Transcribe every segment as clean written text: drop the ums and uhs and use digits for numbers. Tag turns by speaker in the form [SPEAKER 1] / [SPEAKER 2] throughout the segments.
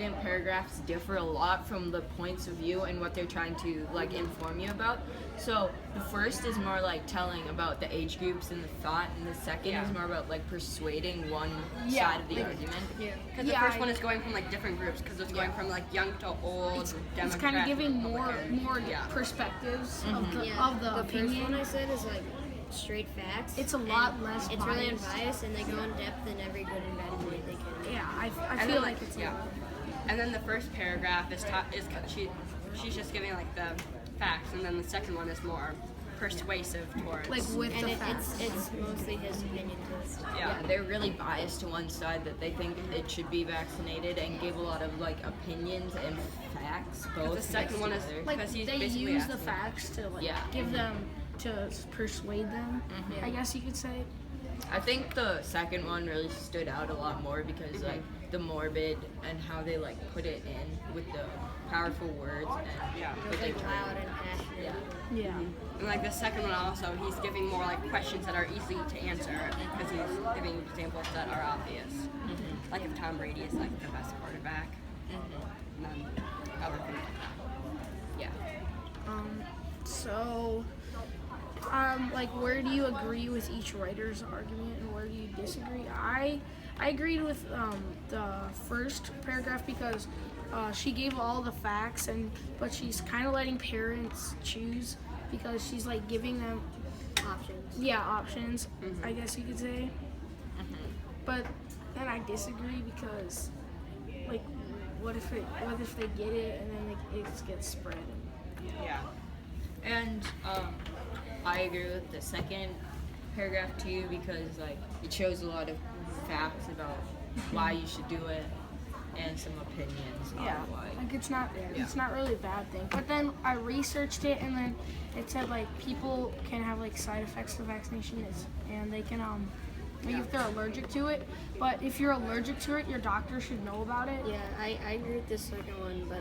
[SPEAKER 1] second paragraphs differ a lot from the points of view and what they're trying to like inform you about. So the first is more like telling about the age groups and the thought, and the second is more about like persuading one side of the argument.
[SPEAKER 2] Yeah, because the first one is going from like different groups, because it's going from like young to old,
[SPEAKER 3] It's kind of giving more
[SPEAKER 2] Republican.
[SPEAKER 3] perspectives of the
[SPEAKER 4] The
[SPEAKER 3] opinion.
[SPEAKER 4] first one I said is like straight facts.
[SPEAKER 3] It's a lot less
[SPEAKER 4] It's really
[SPEAKER 3] biased.
[SPEAKER 4] unbiased, and they go in depth in every good and bad way they can.
[SPEAKER 3] Yeah, I
[SPEAKER 2] And
[SPEAKER 3] feel
[SPEAKER 2] then,
[SPEAKER 3] like it's
[SPEAKER 2] and then the first paragraph is she's just giving like the facts, and then the second one is more persuasive towards
[SPEAKER 3] like with
[SPEAKER 4] And
[SPEAKER 3] the facts.
[SPEAKER 4] it's mostly his opinion too.
[SPEAKER 1] Yeah, they're really biased to one side that they think it should be vaccinated and give a lot of like opinions and facts. Both.
[SPEAKER 2] the second one is
[SPEAKER 1] together.
[SPEAKER 3] Like
[SPEAKER 2] because he's
[SPEAKER 3] they
[SPEAKER 2] basically
[SPEAKER 3] use the
[SPEAKER 2] asking-
[SPEAKER 3] facts to like
[SPEAKER 1] Yeah.
[SPEAKER 3] give them to persuade them. I guess you could say.
[SPEAKER 1] I think the second one really stood out a lot more because like the morbid and how they like put it in with the powerful words and
[SPEAKER 2] Yeah.
[SPEAKER 4] It was like loud and passionate.
[SPEAKER 3] Yeah.
[SPEAKER 2] And like the second one also, he's giving more like questions that are easy to answer because he's giving examples that are obvious. Like if Tom Brady is like the best quarterback, and then other things like that.
[SPEAKER 1] yeah.
[SPEAKER 3] So, like, where do you agree with each writer's argument, and where do you disagree? I agreed with the first paragraph because she gave all the facts, but she's kind of letting parents choose because she's like giving them options. I guess you could say. But then I disagree because, like, what if they get it and then it gets spread?
[SPEAKER 2] Yeah.
[SPEAKER 1] And I agree with the second paragraph too because like it shows a lot of facts about why you should do it and some opinions on why.
[SPEAKER 3] Like it's not really a bad thing. But then I researched it and then it said like people can have like side effects to vaccination and they can like if they're allergic to it. But if you're allergic to it, your doctor should know about it.
[SPEAKER 4] Yeah, I agree with the second one, but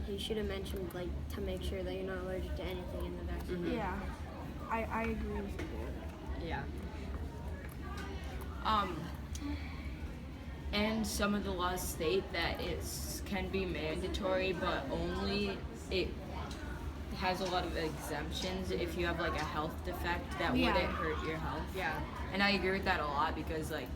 [SPEAKER 4] he should have mentioned like to make sure that you're not allergic to anything in the vaccine.
[SPEAKER 3] Yeah. I agree with you.
[SPEAKER 2] Yeah.
[SPEAKER 1] And some of the laws state that it can be mandatory, but only it has a lot of exemptions if you have like a health defect that
[SPEAKER 3] Yeah.
[SPEAKER 1] wouldn't hurt your health.
[SPEAKER 2] Yeah.
[SPEAKER 1] And I agree with that a lot because like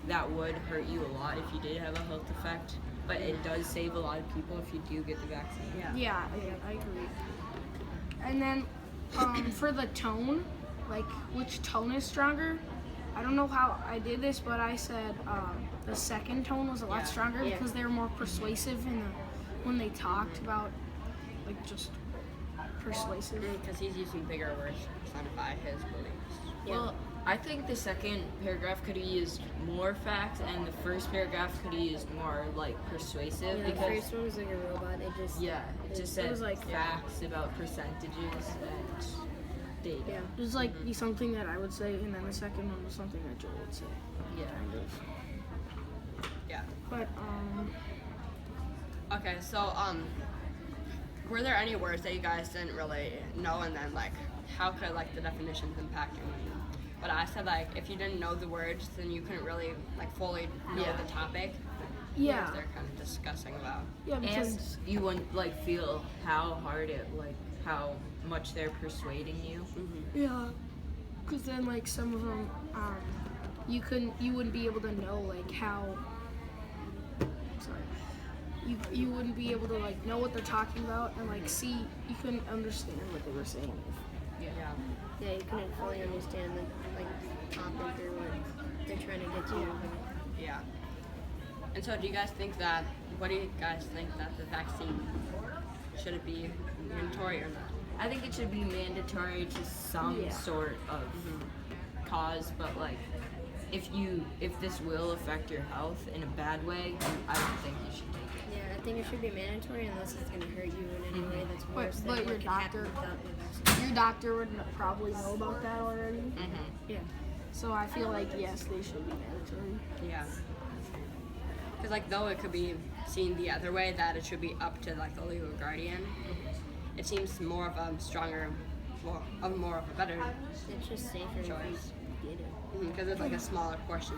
[SPEAKER 1] that would hurt you a lot if you did have a health defect, but it does save a lot of people if you do get the vaccine.
[SPEAKER 3] Yeah, I agree. And then for the tone, like which tone is stronger? I don't know how I did this, but I said the second tone was a lot stronger because they were more persuasive when they talked about like just persuasive.
[SPEAKER 2] Because he's using bigger words to personify his beliefs.
[SPEAKER 1] Well, I think the second paragraph could have used more facts, and the first paragraph could have used more like persuasive
[SPEAKER 4] The
[SPEAKER 1] because
[SPEAKER 4] first one was like a robot. It just
[SPEAKER 1] it just said
[SPEAKER 3] was like
[SPEAKER 1] facts about percentages and data.
[SPEAKER 4] Yeah.
[SPEAKER 3] It was like be something that I would say, and then the second one was something that Joel would say.
[SPEAKER 1] Yeah.
[SPEAKER 3] Kind of.
[SPEAKER 2] Yeah.
[SPEAKER 3] But
[SPEAKER 2] Okay, so were there any words that you guys didn't really know, and then like how could like the definitions impact you? But I said like if you didn't know the words, then you couldn't really like fully know the topic.
[SPEAKER 3] yeah,
[SPEAKER 2] Because they're kind of discussing about.
[SPEAKER 3] yeah,
[SPEAKER 1] And
[SPEAKER 3] because
[SPEAKER 1] you wouldn't like feel how hard it like how much they're persuading you.
[SPEAKER 3] yeah, because then like some of them, you wouldn't be able to know like how. Sorry. You wouldn't be able to like know what they're talking about and like see. You couldn't understand what they were saying.
[SPEAKER 2] Yeah.
[SPEAKER 4] Yeah, you couldn't fully understand the like topic or what they're trying to get to.
[SPEAKER 2] Yeah. And so, do you guys think that? What do you guys think that the vaccine should it be mandatory or not?
[SPEAKER 1] I think it should be mandatory to some
[SPEAKER 3] Yeah.
[SPEAKER 1] sort of cause, but like if this will affect your health in a bad way, I don't think you should take it.
[SPEAKER 4] Yeah, I think it should be mandatory unless it's going to hurt you in any way that's worse
[SPEAKER 3] but
[SPEAKER 4] than
[SPEAKER 3] your
[SPEAKER 4] what can happen
[SPEAKER 3] doctor-
[SPEAKER 4] without the vaccine.
[SPEAKER 3] Your doctor would probably know about that already. Yeah. So I feel like yes, they should be mandatory.
[SPEAKER 2] Yeah. Because like though it could be seen the other way that it should be up to like the legal guardian, it seems more of a stronger, more of a better
[SPEAKER 4] It's just safer if
[SPEAKER 2] choice.
[SPEAKER 4] you get it.
[SPEAKER 2] Because it's like a smaller portion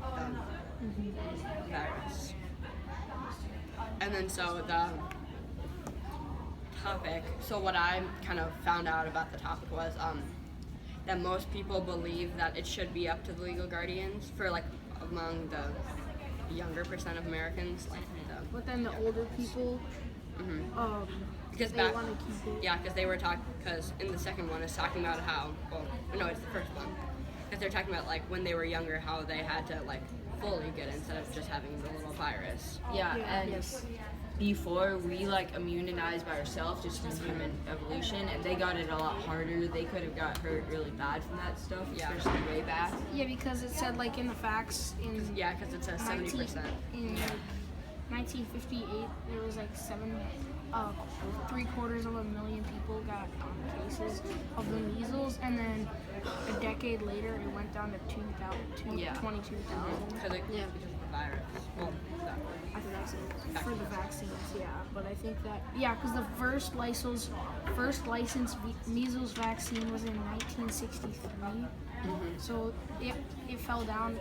[SPEAKER 2] of the virus. And then so the topic, so what I kind of found out about the topic was that most people believe that it should be up to the legal guardians for like among the younger percent of Americans, like
[SPEAKER 3] But then the older people,
[SPEAKER 2] because
[SPEAKER 3] they
[SPEAKER 2] back,
[SPEAKER 3] want to keep it.
[SPEAKER 2] yeah, because they were talking, because in the second one it's talking about how, well, no, it's the first one, because they're talking about like when they were younger how they had to like fully get it instead of just having the little virus.
[SPEAKER 1] Yeah,
[SPEAKER 3] Yeah,
[SPEAKER 1] and
[SPEAKER 3] yes.
[SPEAKER 1] before we like immunized by ourselves just from human evolution, and they got it a lot harder. They could have got hurt really bad from that stuff,
[SPEAKER 2] Yeah.
[SPEAKER 1] especially way back.
[SPEAKER 3] Yeah, because it said like in the facts in
[SPEAKER 2] Yeah, because it says 70%.
[SPEAKER 3] in 1958 there was like 750,000 people got cases of the measles, and then a decade later it went down to 2,000,
[SPEAKER 1] Yeah.
[SPEAKER 3] 22,000
[SPEAKER 2] Because of the virus. Well,
[SPEAKER 3] for the vaccines. Yeah, but I think that because the first licensed measles vaccine was in 1963. So it fell down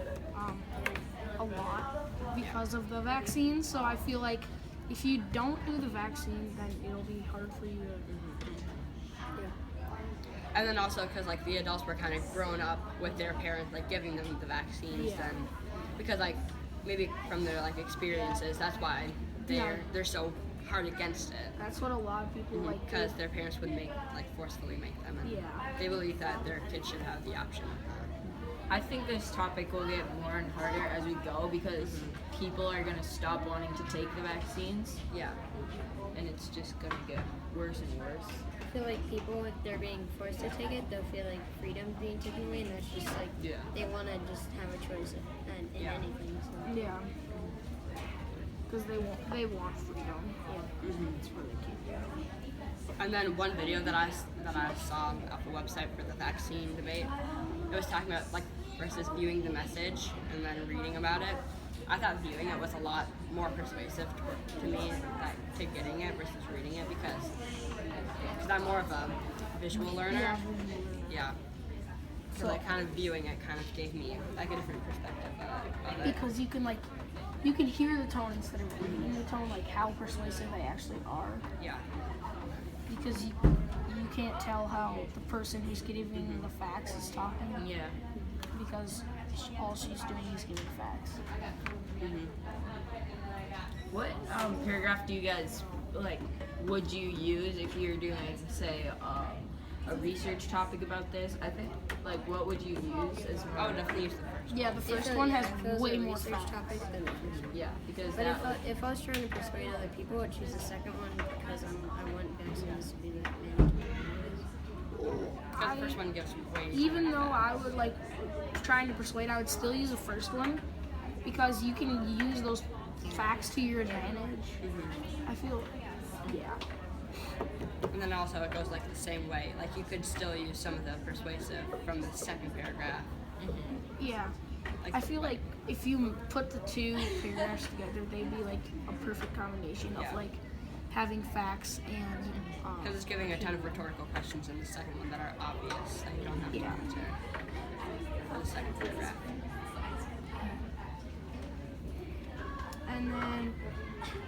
[SPEAKER 3] a lot because of the vaccine. So I feel like if you don't do the vaccine, then it'll be hard for you to.
[SPEAKER 2] And then also because like the adults were kind of grown up with their parents like giving them the vaccines,
[SPEAKER 3] Yeah.
[SPEAKER 2] then because like maybe from their like experiences, that's why they're so hard against it,
[SPEAKER 3] That's what a lot of people like.
[SPEAKER 2] because their parents would forcefully make them, and
[SPEAKER 3] Yeah.
[SPEAKER 2] they believe that their kids should have the option of that.
[SPEAKER 1] I think this topic will get more and harder as we go because people are gonna stop wanting to take the vaccines,
[SPEAKER 2] Yeah.
[SPEAKER 1] and it's just gonna get worse and worse.
[SPEAKER 4] I feel like people, if they're being forced to take it, they'll feel like freedom's being taken away, and that's just like
[SPEAKER 1] Yeah.
[SPEAKER 4] they want to just have a choice in
[SPEAKER 2] Yeah.
[SPEAKER 4] anything. So.
[SPEAKER 3] Yeah. Because they want freedom. That's where they keep it.
[SPEAKER 2] And then one video that I saw off the website for the vaccine debate, it was talking about like versus viewing the message and then reading about it. I thought viewing it was a lot more persuasive to me to getting it versus reading it because I'm more of a visual learner. Yeah. So like kind of viewing it kind of gave me like a different perspective of it.
[SPEAKER 3] Because you can hear the tone instead of reading the tone, like how persuasive they actually are.
[SPEAKER 2] Yeah.
[SPEAKER 3] Because you can't tell how the person who's giving the facts is talking.
[SPEAKER 1] Yeah.
[SPEAKER 3] Because all she's doing is giving facts.
[SPEAKER 1] What paragraph do you guys like? Would you use if you're doing, say, a research topic about this? I think like what would you use as more?
[SPEAKER 2] I would definitely use the first.
[SPEAKER 3] Yeah, the first
[SPEAKER 4] If it-
[SPEAKER 3] one has
[SPEAKER 4] if it was
[SPEAKER 3] way
[SPEAKER 4] a
[SPEAKER 3] more
[SPEAKER 4] research
[SPEAKER 3] facts.
[SPEAKER 4] topic than the first one.
[SPEAKER 1] Yeah, because
[SPEAKER 4] But
[SPEAKER 1] that
[SPEAKER 4] if I was trying to persuade other people, I'd choose the second one because I want vaccines to be the mandatory.
[SPEAKER 2] Because the first one gives way
[SPEAKER 3] Even though I would like trying to persuade, I would still use the first one because you can use those facts to your advantage. I feel, yeah.
[SPEAKER 2] And then also it goes like the same way. Like you could still use some of the persuasive from the second paragraph.
[SPEAKER 3] Yeah.
[SPEAKER 2] Like
[SPEAKER 3] I feel like if you put the two paragraphs together, they'd be like a perfect combination
[SPEAKER 2] Yeah.
[SPEAKER 3] of like having facts and
[SPEAKER 2] because it's giving a ton of rhetorical questions in the second one that are obvious that you don't have to
[SPEAKER 3] Yeah.
[SPEAKER 2] answer for the second paragraph.
[SPEAKER 3] and then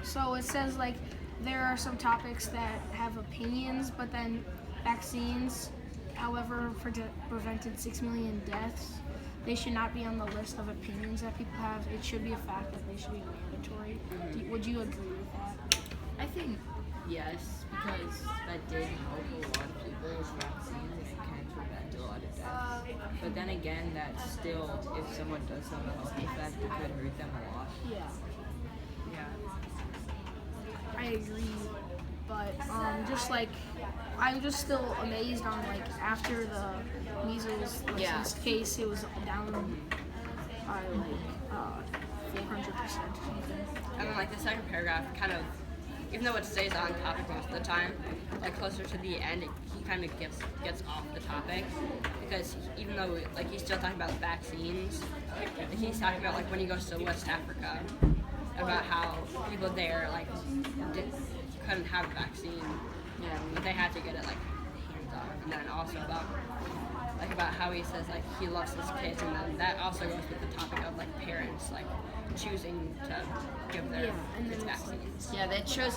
[SPEAKER 3] so it says like there are some topics that have opinions, but then vaccines, however, prevented 6 million deaths. They should not be on the list of opinions that people have. It should be a fact that they should be mandatory. Would you agree with that?
[SPEAKER 1] I think yes, because that did help a lot of people with vaccines and it can prevent a lot of deaths. But then again, that's still, if someone does have a health effect, it could hurt them a lot.
[SPEAKER 3] Yeah,
[SPEAKER 2] Yeah.
[SPEAKER 3] I agree. But just like I'm just still amazed on like after the measles licensed case, it was down by like 400%.
[SPEAKER 2] And then like the second paragraph kind of, even though it stays on topic most of the time, like closer to the end, he kind of gets off the topic because even though like he's still talking about vaccines, like, he's talking about like when he goes to West Africa, about how people there like couldn't have a vaccine, but they had to get it like hands on, and then also about how he says like he loves his kids, and then that also goes with the topic of like parents like choosing to give their
[SPEAKER 4] Yeah, and then
[SPEAKER 2] kids
[SPEAKER 4] it's like-
[SPEAKER 2] vaccines.
[SPEAKER 1] Yeah, that shows a